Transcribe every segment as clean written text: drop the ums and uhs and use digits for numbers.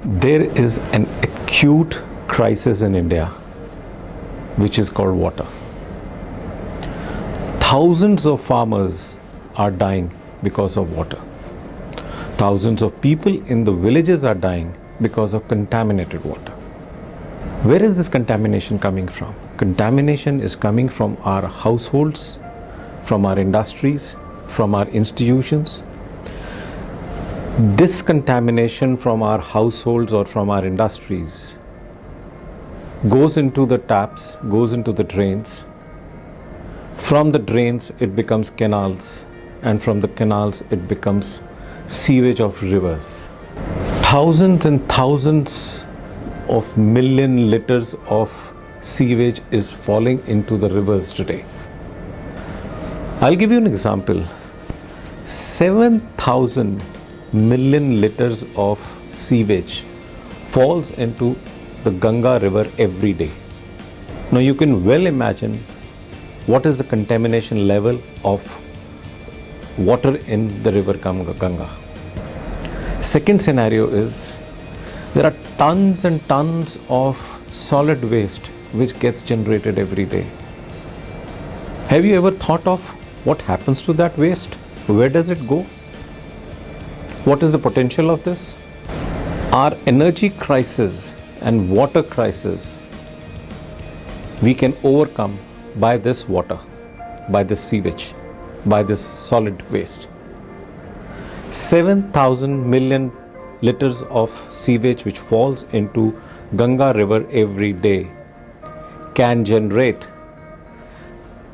There is an acute crisis in India which is called water. Thousands of farmers are dying because of water. Thousands of people in the villages are dying because of contaminated water. Where is this contamination coming from? Contamination is coming from our households, from our industries, from our institutions. This contamination from our households or from our industries goes into the taps, goes into the drains. From the drains, it becomes canals, and from the canals, it becomes sewage of rivers. Thousands and thousands of million liters of sewage is falling into the rivers today. I'll give you an example. 7,000 million liters of sewage falls into the Ganga river every day. Now you can well imagine what is the contamination level of water in the river Ganga. Second scenario is there are tons and tons of solid waste which gets generated every day. Have you ever thought of what happens to that waste? Where does it go? What is the potential of this? Our energy crisis and water crisis we can overcome by this water, by this sewage, by this solid waste. 7,000 million liters of sewage which falls into Ganga river every day can generate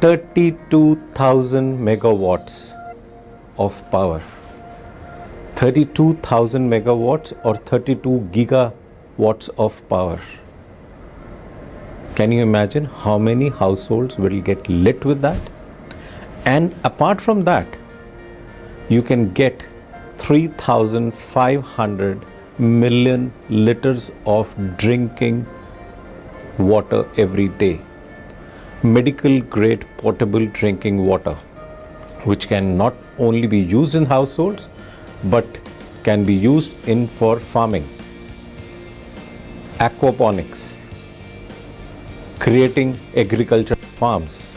32,000 megawatts of power. 32,000 megawatts or 32 gigawatts of power. Can you imagine how many households will get lit with that? And apart from that, you can get 3,500 million liters of drinking water every day. Medical grade potable drinking water, which can not only be used in households, but can be used for farming, aquaponics, creating agriculture farms,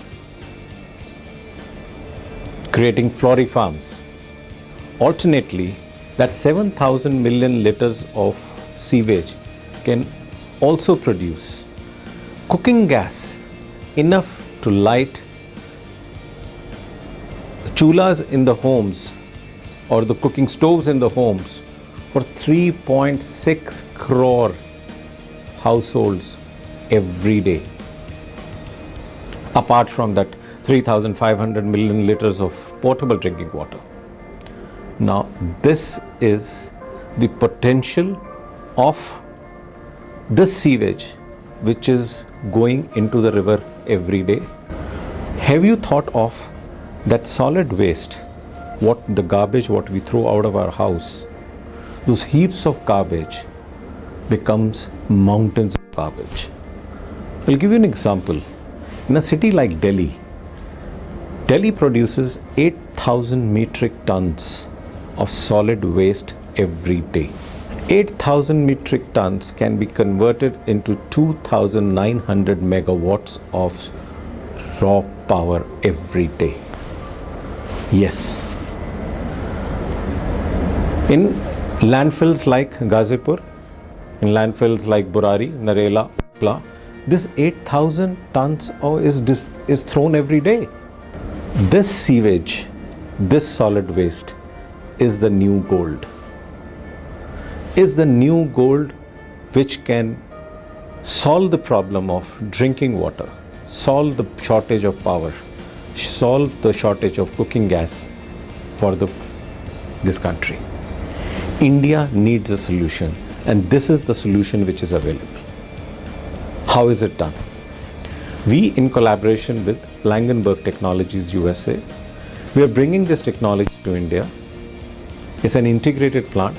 creating flori farms. Alternately, that 7,000 million liters of sewage can also produce cooking gas enough to light chulas in the homes or the cooking stoves in the homes for 3.6 crore households every day. Apart from that 3,500 million liters of potable drinking water. Now this is the potential of this sewage which is going into the river every day. Have you thought of that solid waste, the garbage what we throw out of our house, those heaps of garbage becomes mountains of garbage. I'll give you an example. In a city like Delhi, Delhi produces 8,000 metric tons of solid waste every day. 8,000 metric tons can be converted into 2,900 megawatts of raw power every day. Yes. In landfills like Ghazipur, in landfills like Burari, Narela, this 8,000 tons is thrown every day. This sewage, this solid waste is the new gold. Is the new gold which can solve the problem of drinking water, solve the shortage of power, solve the shortage of cooking gas for this country. India needs a solution, and this is the solution which is available. How is it done? We, in collaboration with Langenberg Technologies USA, we are bringing this technology to India. It's an integrated plant.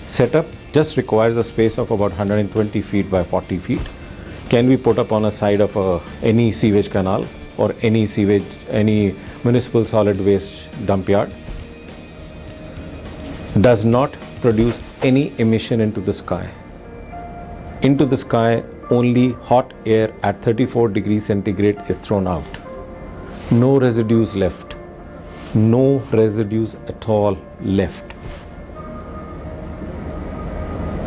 Setup just requires a space of about 120 feet by 40 feet. Can be put up on a side of any sewage canal or any municipal solid waste dump yard. Does not produce any emission into the sky. Into the sky, only hot air at 34 degrees centigrade is thrown out. No residues left. No residues at all left.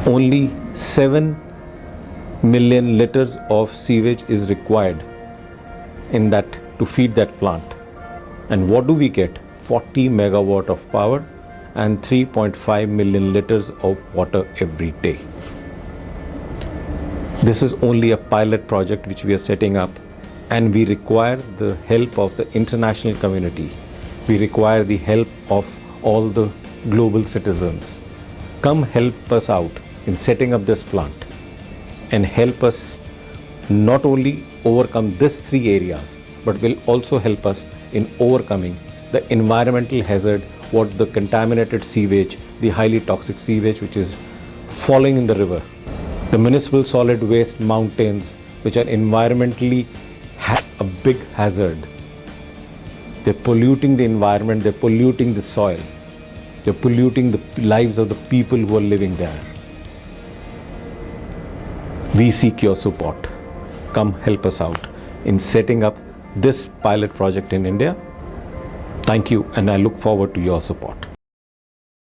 Only 7 million liters of sewage is required in that to feed that plant. And what do we get? 40 megawatt of power and 3.5 million liters of water every day. This is only a pilot project which we are setting up, and we require the help of the international community. We require the help of all the global citizens. Come help us out in setting up this plant and help us not only overcome these 3 areas, but will also help us in overcoming the environmental hazard, what the contaminated sewage, the highly toxic sewage which is falling in the river. The municipal solid waste mountains, which are environmentally a big hazard. They're polluting the environment, they're polluting the soil, they're polluting the lives of the people who are living there. We seek your support. Come help us out in setting up this pilot project in India. Thank you, and I look forward to your support.